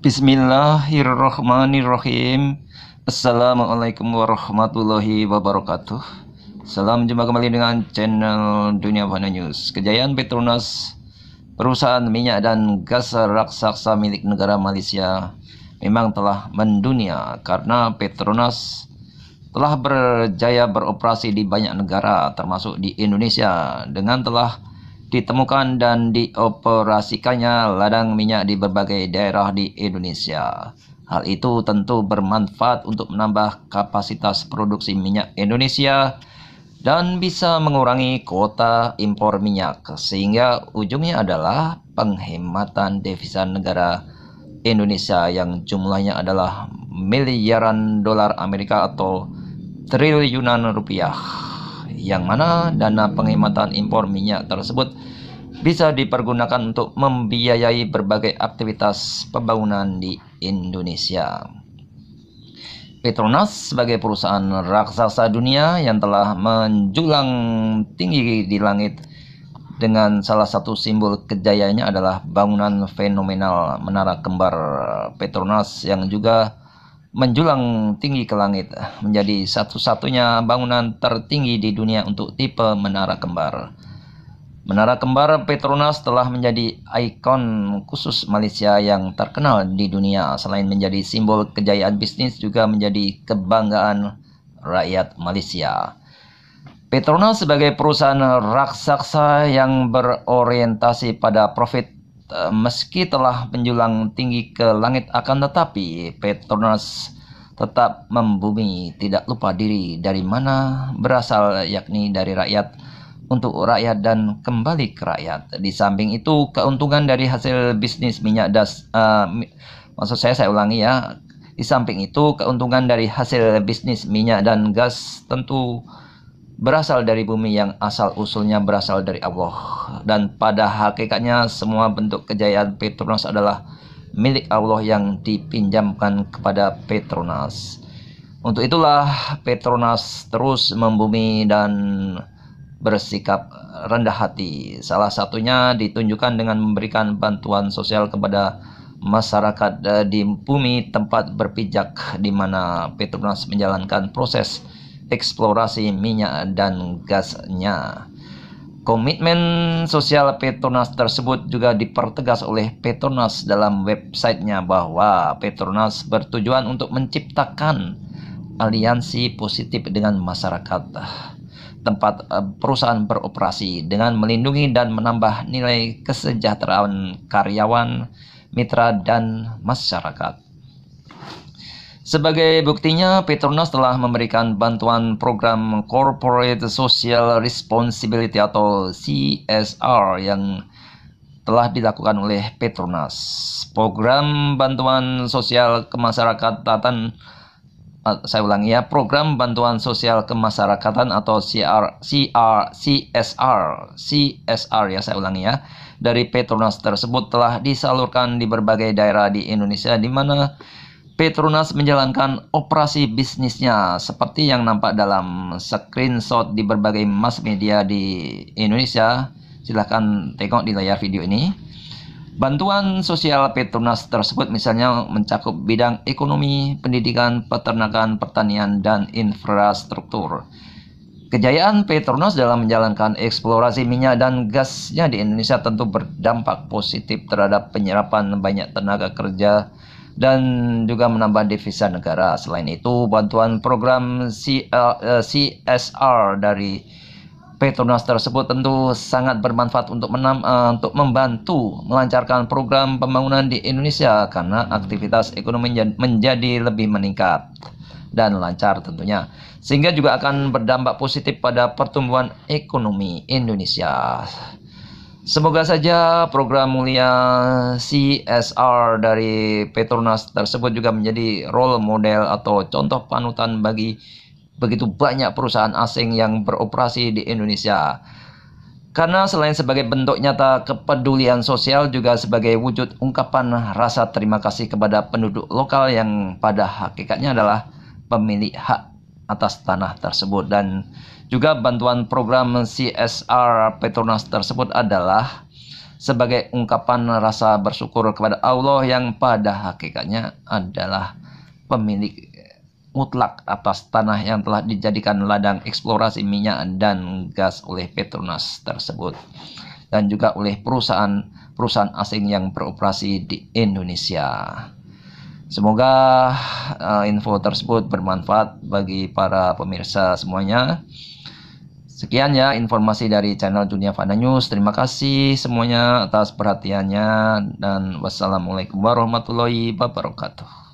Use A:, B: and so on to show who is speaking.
A: Bismillahirrahmanirrahim. Assalamualaikum warahmatullahi wabarakatuh. Salam jumpa kembali dengan channel Dunia Fana News. Kejayaan Petronas, perusahaan minyak dan gas raksasa milik negara Malaysia, memang telah mendunia karena Petronas telah berjaya beroperasi di banyak negara termasuk di Indonesia dengan telah ditemukan dan dioperasikannya ladang minyak di berbagai daerah di Indonesia. Hal itu tentu bermanfaat untuk menambah kapasitas produksi minyak Indonesia dan bisa mengurangi kuota impor minyak, sehingga ujungnya adalah penghematan devisa negara Indonesia yang jumlahnya adalah miliaran dolar Amerika atau triliunan rupiah, yang mana dana penghematan impor minyak tersebut bisa dipergunakan untuk membiayai berbagai aktivitas pembangunan di Indonesia. Petronas sebagai perusahaan raksasa dunia yang telah menjulang tinggi di langit dengan salah satu simbol kejayaannya adalah bangunan fenomenal Menara Kembar Petronas yang juga menjulang tinggi ke langit, menjadi satu-satunya bangunan tertinggi di dunia untuk tipe menara kembar. Menara kembar Petronas telah menjadi ikon khusus Malaysia yang terkenal di dunia. Selain menjadi simbol kejayaan bisnis, juga menjadi kebanggaan rakyat Malaysia. Petronas sebagai perusahaan raksasa yang berorientasi pada profit, meski telah menjulang tinggi ke langit, akan tetapi Petronas tetap membumi, tidak lupa diri dari mana berasal, yakni dari rakyat, untuk rakyat dan kembali ke rakyat. Di samping itu, keuntungan dari hasil bisnis minyak saya ulangi ya. Di samping itu, keuntungan dari hasil bisnis minyak dan gas tentu berasal dari bumi yang asal-usulnya berasal dari Allah. Dan pada hakikatnya semua bentuk kejayaan Petronas adalah milik Allah yang dipinjamkan kepada Petronas. Untuk itulah Petronas terus membumi dan bersikap rendah hati. Salah satunya ditunjukkan dengan memberikan bantuan sosial kepada masyarakat di bumi tempat berpijak, di mana Petronas menjalankan proses eksplorasi minyak dan gasnya. Komitmen sosial Petronas tersebut juga dipertegas oleh Petronas dalam websitenya, bahwa Petronas bertujuan untuk menciptakan aliansi positif dengan masyarakat tempat perusahaan beroperasi dengan melindungi dan menambah nilai kesejahteraan karyawan, mitra, dan masyarakat. Sebagai buktinya, Petronas telah memberikan bantuan program Corporate Social Responsibility atau CSR yang telah dilakukan oleh Petronas. Program bantuan sosial kemasyarakatan, program bantuan sosial kemasyarakatan atau CSR dari Petronas tersebut telah disalurkan di berbagai daerah di Indonesia, di mana Petronas menjalankan operasi bisnisnya seperti yang nampak dalam screenshot di berbagai mass media di Indonesia. Silahkan tengok di layar video ini. Bantuan sosial Petronas tersebut misalnya mencakup bidang ekonomi, pendidikan, peternakan, pertanian, dan infrastruktur. Kejayaan Petronas dalam menjalankan eksplorasi minyak dan gasnya di Indonesia tentu berdampak positif terhadap penyerapan banyak tenaga kerja dan juga menambah devisa negara. Selain itu, bantuan program CSR dari Petronas tersebut tentu sangat bermanfaat untuk membantu melancarkan program pembangunan di Indonesia, karena aktivitas ekonomi menjadi lebih meningkat dan lancar tentunya, sehingga juga akan berdampak positif pada pertumbuhan ekonomi Indonesia. Semoga saja program mulia CSR dari Petronas tersebut juga menjadi role model atau contoh panutan bagi begitu banyak perusahaan asing yang beroperasi di Indonesia. Karena selain sebagai bentuk nyata kepedulian sosial, juga sebagai wujud ungkapan rasa terima kasih kepada penduduk lokal yang pada hakikatnya adalah pemilik hak atas tanah tersebut. Dan juga bantuan program CSR Petronas tersebut adalah sebagai ungkapan rasa bersyukur kepada Allah yang pada hakikatnya adalah pemilik mutlak atas tanah yang telah dijadikan ladang eksplorasi minyak dan gas oleh Petronas tersebut, dan juga oleh perusahaan asing yang beroperasi di Indonesia. Semoga info tersebut bermanfaat bagi para pemirsa semuanya. Sekian ya informasi dari channel Dunia Fana News. Terima kasih semuanya atas perhatiannya, dan wassalamualaikum warahmatullahi wabarakatuh.